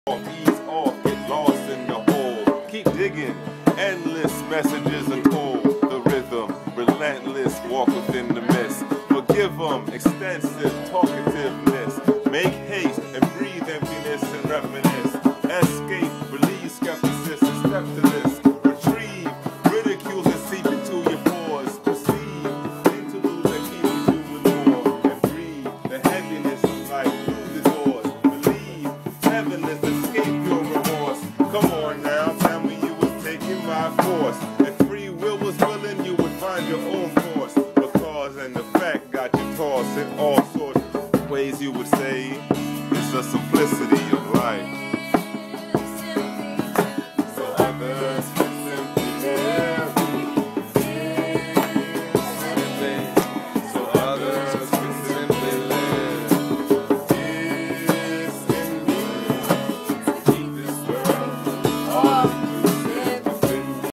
Ease off, get lost in the hole. Keep digging, endless messages untold. The rhythm, relentless, walk within the mist. Forgive them, extensive talkativeness. Make haste and breathe emptiness and reminisce. Escape, release skepticism, step to this. Retrieve, ridicules and seep into your pores. Perceive, interludes that keep you doing more. And breathe, the heaviness of life through the doors. Believe, heaviness, escape your remorse. Come on now, tell me you was taken by force. If free will was willing, you would find your own course. The cause and the fact got you tossed in all sorts of ways. You would say it's a simplicity